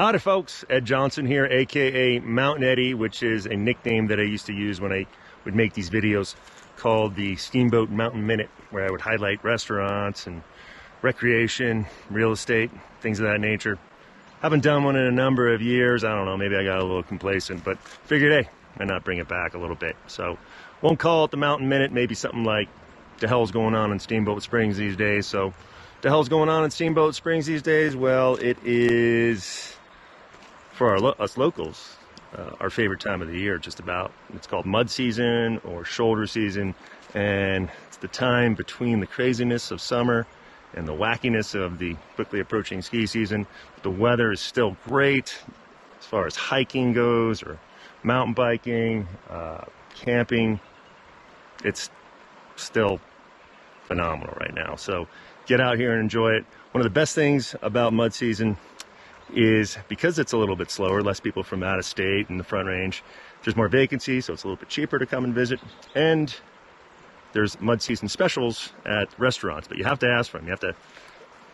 Howdy folks, Ed Johnson here, aka Mountain Eddie, which is a nickname that I used to use when I would make these videos called the Steamboat Mountain Minute, where I would highlight restaurants and recreation, real estate, things of that nature. Haven't done one in a number of years. I don't know, maybe I got a little complacent, but figured, hey, why not bring it back a little bit? So won't call it the Mountain Minute, maybe something like the hell's going on in Steamboat Springs these days. So the hell's going on in Steamboat Springs these days? Well, it is, for us locals, our favorite time of the year, just about. It's called mud season or shoulder season, and it's the time between the craziness of summer and the wackiness of the quickly approaching ski season. The weather is still great as far as hiking goes, or mountain biking, camping. It's still phenomenal right now, so get out here and enjoy it. One of the best things about mud season is because it's a little bit slower, less people from out of state and the Front Range, there's more vacancy, so it's a little bit cheaper to come and visit. And there's mud season specials at restaurants, but you have to ask for them. You have to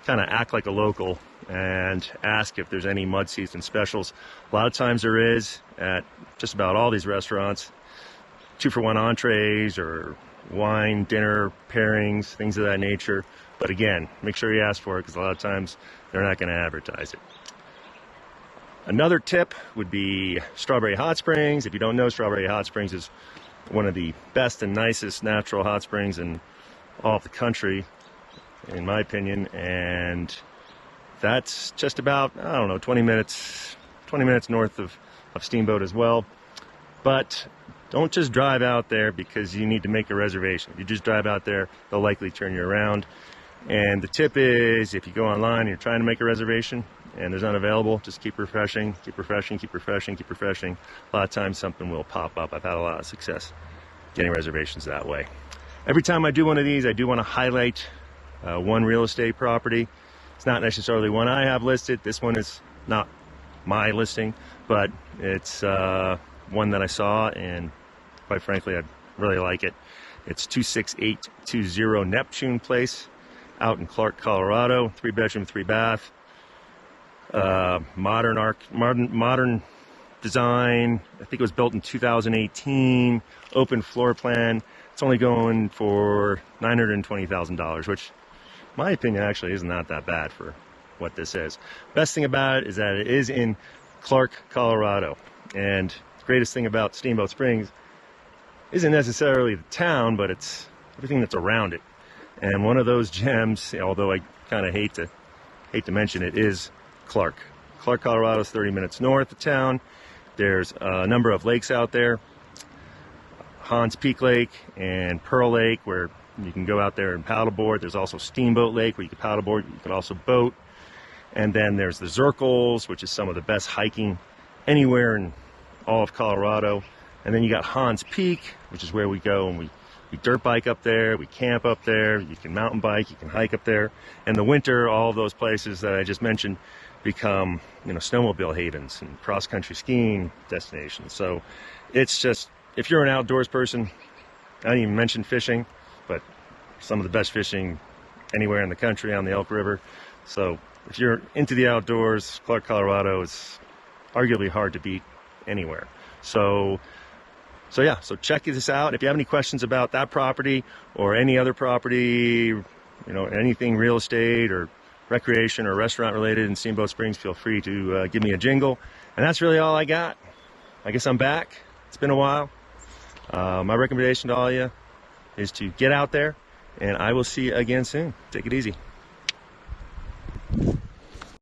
kind of act like a local and ask if there's any mud season specials. A lot of times there is at just about all these restaurants. 2-for-1 entrees or wine, dinner, pairings, things of that nature. But again, make sure you ask for it, because a lot of times they're not going to advertise it. Another tip would be Strawberry Hot Springs. If you don't know, Strawberry Hot Springs is one of the best and nicest natural hot springs in all of the country, in my opinion. And that's just about, I don't know, 20 minutes north of Steamboat as well. But don't just drive out there because you need to make a reservation. If you just drive out there, they'll likely turn you around. And the tip is, if you go online and you're trying to make a reservation and there's none available, just keep refreshing, keep refreshing, keep refreshing, keep refreshing. A lot of times something will pop up. I've had a lot of success getting reservations that way. Every time I do one of these, I do want to highlight one real estate property. It's not necessarily one I have listed. This one is not my listing, but it's one that I saw, and quite frankly, I really like it. It's 26820 Neptune Place out in Clark, Colorado. 3-bedroom, 3-bath. Modern design. I think it was built in 2018. Open floor plan. It's only going for $920,000, which, in my opinion, actually is not that bad for what this is. Best thing about it is that it is in Clark, Colorado. And the greatest thing about Steamboat Springs isn't necessarily the town, but it's everything that's around it. And one of those gems, although I kind of hate to mention it, is Clark. Clark, Colorado is 30 minutes north of town. There's a number of lakes out there. Hans Peak Lake and Pearl Lake, where you can go out there and paddleboard. There's also Steamboat Lake, where you can paddleboard. You can also boat. And then there's the Zirkles, which is some of the best hiking anywhere in all of Colorado. And then you got Hans Peak, which is where we go and we dirt bike up there, we camp up there, you can mountain bike, you can hike up there. In the winter, all of those places that I just mentioned become, snowmobile havens and cross-country skiing destinations. So it's just, if you're an outdoors person, I didn't even mention fishing, but some of the best fishing anywhere in the country on the Elk River. So if you're into the outdoors, Clark, Colorado is arguably hard to beat anywhere. So check this out. If you have any questions about that property or any other property, anything real estate or recreation or restaurant related in Steamboat Springs, feel free to give me a jingle. And that's really all I got. I guess I'm back. It's been a while. My recommendation to all of you is to get out there, and I will see you again soon. Take it easy.